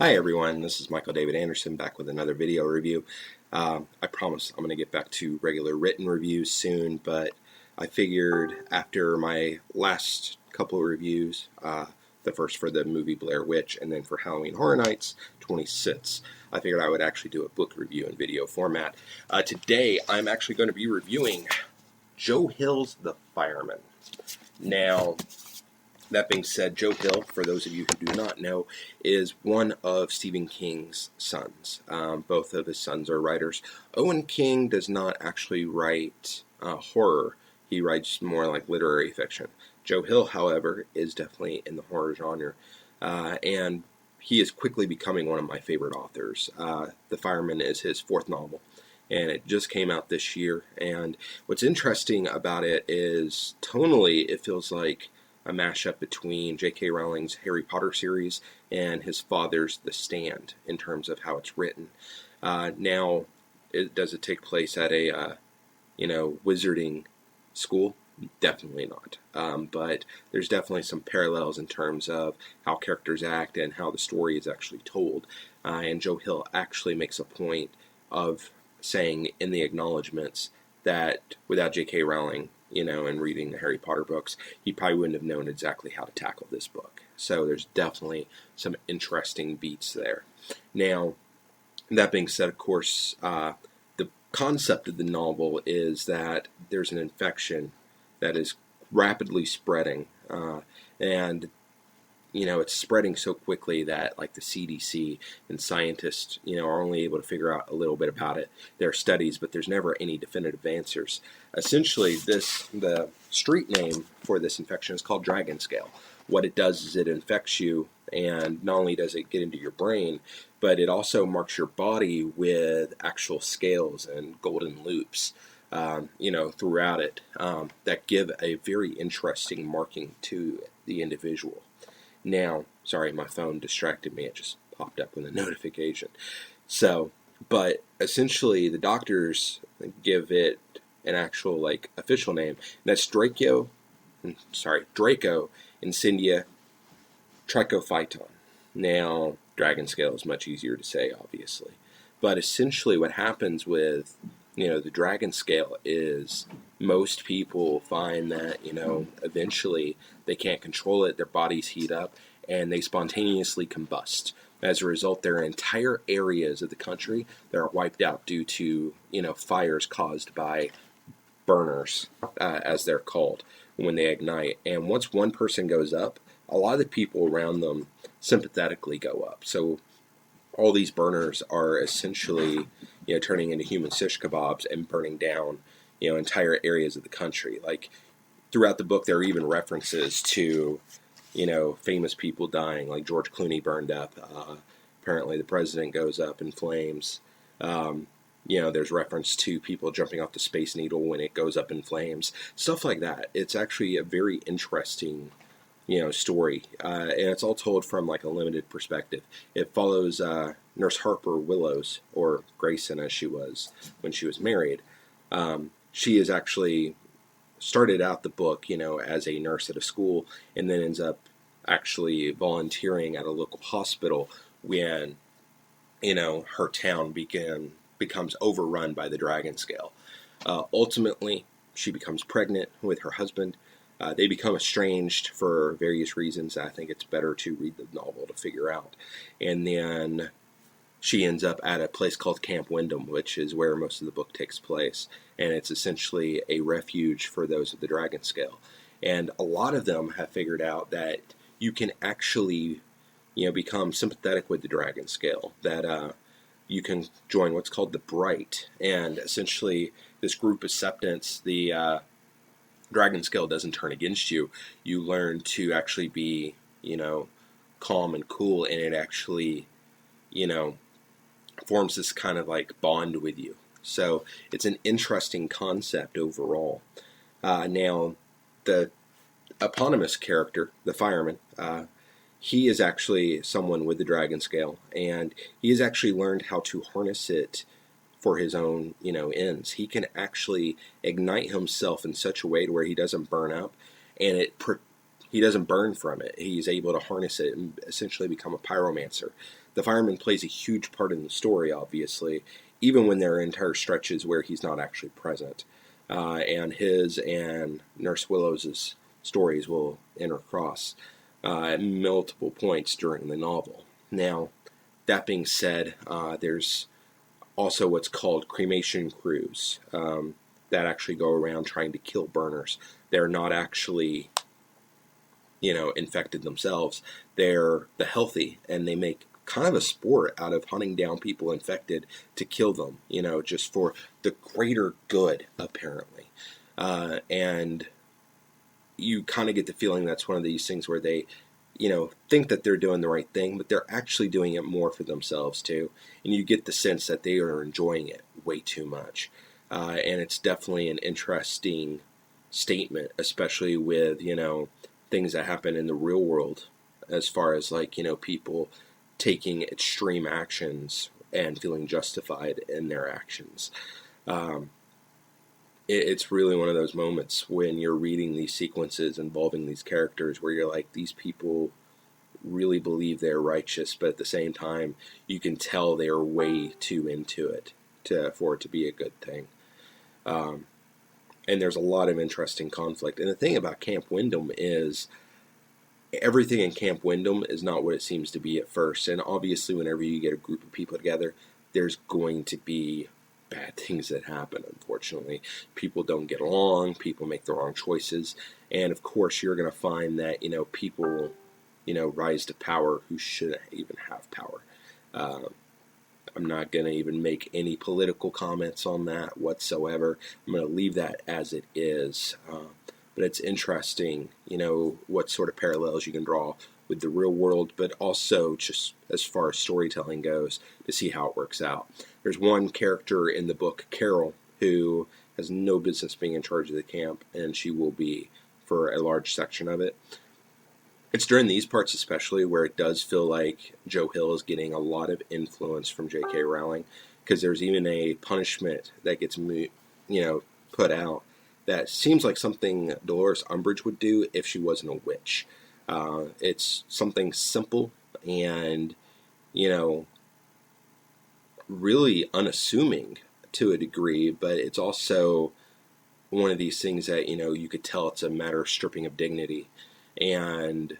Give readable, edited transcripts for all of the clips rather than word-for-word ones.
Hi everyone, this is Michael David Anderson back with another video review. I promise I'm going to get back to regular written reviews soon, but I figured after my last couple of reviews, the first for the movie Blair Witch and then for Halloween Horror Nights 26, I figured I would actually do a book review in video format. Today I'm actually going to be reviewing Joe Hill's The Fireman. Now, that being said, Joe Hill, for those of you who do not know, is one of Stephen King's sons. Both of his sons are writers. Owen King does not actually write horror. He writes more like literary fiction. Joe Hill, however, is definitely in the horror genre, and he is quickly becoming one of my favorite authors. The Fireman is his fourth novel, and it just came out this year. And what's interesting about it is tonally, it feels like a mashup between J.K. Rowling's Harry Potter series and his father's The Stand in terms of how it's written. Now, does it take place at a wizarding school? Definitely not. But there's definitely some parallels in terms of how characters act and how the story is actually told. And Joe Hill actually makes a point of saying in the acknowledgments that without J.K. Rowling, and reading the Harry Potter books, he probably wouldn't have known exactly how to tackle this book. So there's definitely some interesting beats there. Now, that being said, of course, the concept of the novel is that there's an infection that is rapidly spreading, and it's spreading so quickly that like the CDC and scientists, are only able to figure out a little bit about it. There are studies, but there's never any definitive answers. Essentially, the street name for this infection is called dragon scale. What it does is it infects you, and not only does it get into your brain, but it also marks your body with actual scales and golden loops, throughout it, that give a very interesting marking to the individual. Now, sorry, my phone distracted me. It just popped up with a notification. So, but essentially, the doctors give it an actual, official name. And that's Draco Incendia trichophyton. Now, dragon scale is much easier to say, obviously. But essentially, what happens with, the dragon scale is most people find that, eventually they can't control it, their bodies heat up, and they spontaneously combust. As a result, there are entire areas of the country that are wiped out due to, fires caused by burners, as they're called, when they ignite. And once one person goes up, a lot of the people around them sympathetically go up. So all these burners are essentially, turning into human shish kebabs and burning down, entire areas of the country. Like, throughout the book, there are even references to, famous people dying, like George Clooney burned up. Apparently the president goes up in flames. There's reference to people jumping off the Space Needle when it goes up in flames. Stuff like that. It's actually a very interesting, story. And it's all told from, a limited perspective. It follows Nurse Harper Willows, or Grayson as she was when she was married. She is actually started out the book, as a nurse at a school, and then ends up actually volunteering at a local hospital when, her town becomes overrun by the dragon scale. Ultimately, she becomes pregnant with her husband. They become estranged for various reasons. I think it's better to read the novel to figure out. And then she ends up at a place called Camp Wyndham, which is where most of the book takes place. And it's essentially a refuge for those of the dragon scale. And a lot of them have figured out that you can actually, become sympathetic with the dragon scale. That you can join what's called the Bright. And essentially, this group acceptance, the dragon scale doesn't turn against you. You learn to actually be, calm and cool, and it actually, forms this kind of bond with you. So it's an interesting concept overall. Now, the eponymous character, the fireman, he is actually someone with the dragon scale, and he has actually learned how to harness it for his own, ends. He can actually ignite himself in such a way to where he doesn't burn up, and he doesn't burn from it. He's able to harness it and essentially become a pyromancer. the fireman plays a huge part in the story, obviously, even when there are entire stretches where he's not actually present. And his and Nurse Willow's stories will intercross at multiple points during the novel. Now, that being said, there's also what's called cremation crews that actually go around trying to kill burners. They're not actually, infected themselves. They're the healthy, and they make kind of a sport out of hunting down people infected to kill them, just for the greater good, apparently. And you kind of get the feeling that's one of these things where they, think that they're doing the right thing, but they're actually doing it more for themselves too. And you get the sense that they are enjoying it way too much. And it's definitely an interesting statement, especially with, things that happen in the real world, as far as people taking extreme actions and feeling justified in their actions. It's really one of those moments when you're reading these sequences involving these characters where you're like, these people really believe they're righteous, but at the same time, you can tell they are way too into it for it to be a good thing. And there's a lot of interesting conflict. And the thing about Camp Wyndham is everything in Camp Wyndham is not what it seems to be at first. And obviously, whenever you get a group of people together, there's going to be bad things that happen, unfortunately. People don't get along, people make the wrong choices, and of course you're going to find that, people, rise to power who shouldn't even have power. I'm not going to even make any political comments on that whatsoever. I'm going to leave that as it is. But it's interesting, what sort of parallels you can draw with the real world, but also just as far as storytelling goes, to see how it works out. There's one character in the book, Carol, who has no business being in charge of the camp, and she will be for a large section of it. It's during these parts especially where it does feel like Joe Hill is getting a lot of influence from J.K. Rowling, because there's even a punishment that gets put out that seems like something Dolores Umbridge would do if she wasn't a witch. It's something simple and, really unassuming to a degree, but it's also one of these things that, you could tell it's a matter of stripping of dignity. And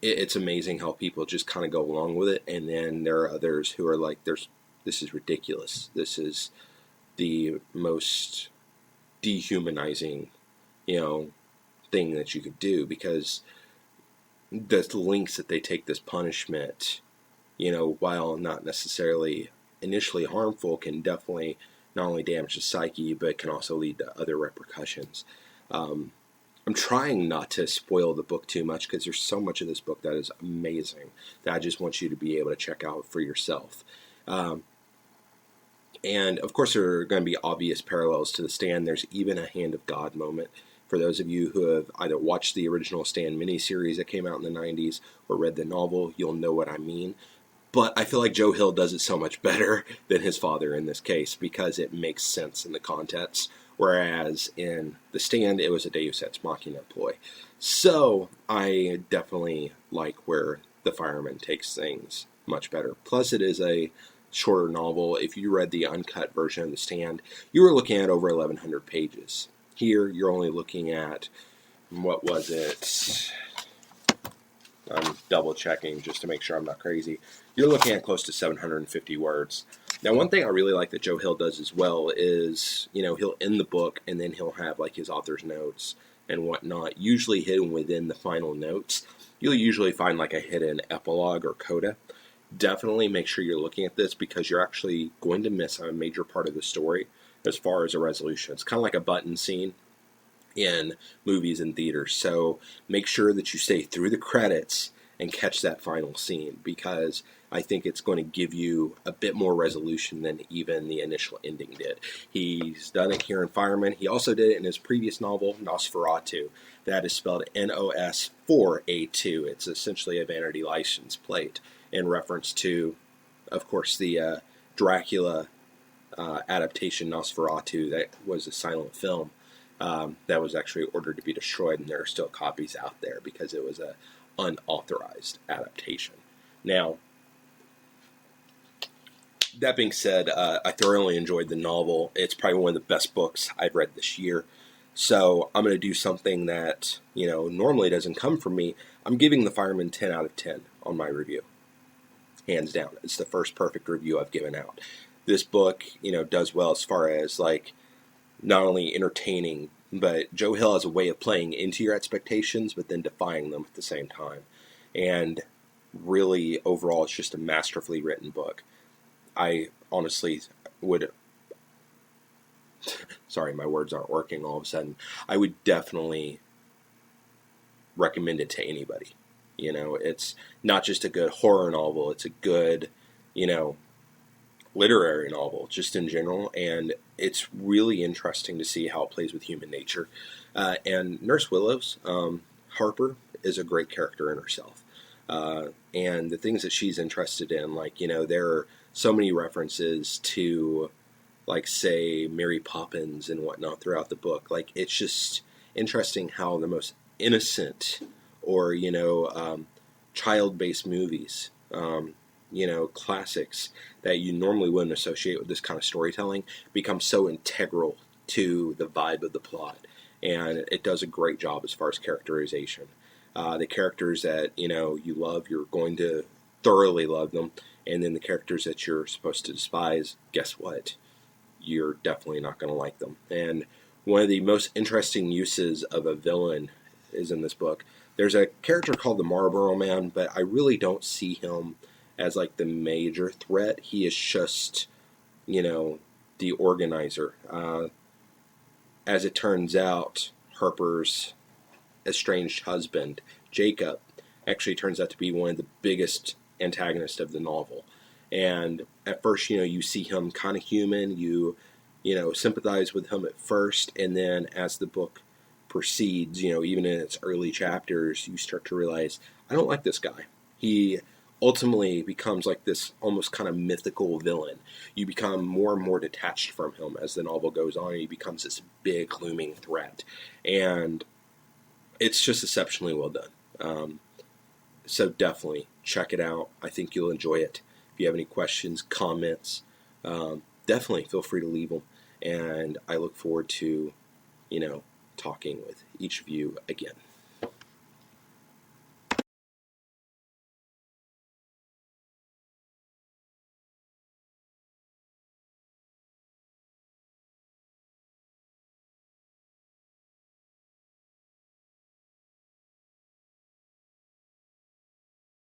it's amazing how people just kind of go along with it. And then there are others who are like, this is ridiculous. This is the most dehumanizing, thing that you could do, because the lengths that they take this punishment, while not necessarily initially harmful, can definitely not only damage the psyche, but can also lead to other repercussions. I'm trying not to spoil the book too much, because there's so much of this book that is amazing that I just want you to be able to check out for yourself. And of course, there are going to be obvious parallels to The Stand. There's even a Hand of God moment. For those of you who have either watched the original Stand miniseries that came out in the 90s or read the novel, you'll know what I mean. But I feel like Joe Hill does it so much better than his father in this case, because it makes sense in the context. Whereas in The Stand, it was a Deus Ex Machina ploy. So I definitely like where the Fireman takes things much better. Plus, it is a shorter novel. If you read the uncut version of The Stand, you were looking at over 1,100 pages. Here, you're only looking at, what was it? I'm double checking just to make sure I'm not crazy. You're looking at close to 750 words. Now, one thing I really like that Joe Hill does as well is, he'll end the book and then he'll have like his author's notes and whatnot, usually hidden within the final notes. You'll usually find like a hidden epilogue or coda. Definitely make sure you're looking at this, because you're actually going to miss a major part of the story as far as a resolution. It's kind of like a button scene in movies and theaters. So make sure that you stay through the credits and catch that final scene, because I think it's going to give you a bit more resolution than even the initial ending did. He's done it here in Fireman. He also did it in his previous novel, Nosferatu. That is spelled Nos4A2. It's essentially a vanity license plate in reference to, of course, the Dracula adaptation Nosferatu that was a silent film that was actually ordered to be destroyed, and there are still copies out there because it was a unauthorized adaptation. Now, that being said, I thoroughly enjoyed the novel. It's probably one of the best books I've read this year. So I'm going to do something that, normally doesn't come from me. I'm giving The Fireman 10 out of 10 on my review. Hands down. It's the first perfect review I've given out. This book, does well as far as, like, not only entertaining, but Joe Hill has a way of playing into your expectations, but then defying them at the same time. And really, overall, it's just a masterfully written book. I honestly would, sorry, my words aren't working all of a sudden. I would definitely recommend it to anybody. It's not just a good horror novel, it's a good, literary novel, just in general, and it's really interesting to see how it plays with human nature. And Nurse Willow's, Harper, is a great character in herself. And the things that she's interested in, like, there are so many references to, like, say, Mary Poppins and whatnot throughout the book. Like, it's just interesting how the most innocent or, child-based movies, classics that you normally wouldn't associate with this kind of storytelling become so integral to the vibe of the plot. And it does a great job as far as characterization. The characters that, you love, you're going to thoroughly love them. And then the characters that you're supposed to despise, guess what? You're definitely not going to like them. And one of the most interesting uses of a villain is in this book. There's a character called the Marlboro Man, but I really don't see him as, like, the major threat. He is just, the organizer. As it turns out, Harper's estranged husband, Jacob, actually turns out to be one of the biggest antagonists of the novel. And at first, you see him kind of human, you sympathize with him at first, and then as the book proceeds, even in its early chapters, you start to realize, I don't like this guy. He ultimately becomes like this almost kind of mythical villain. You become more and more detached from him as the novel goes on, and he becomes this big, looming threat. And it's just exceptionally well done. So definitely check it out. I think you'll enjoy it. If you have any questions, comments, definitely feel free to leave them. And I look forward to, talking with each of you again.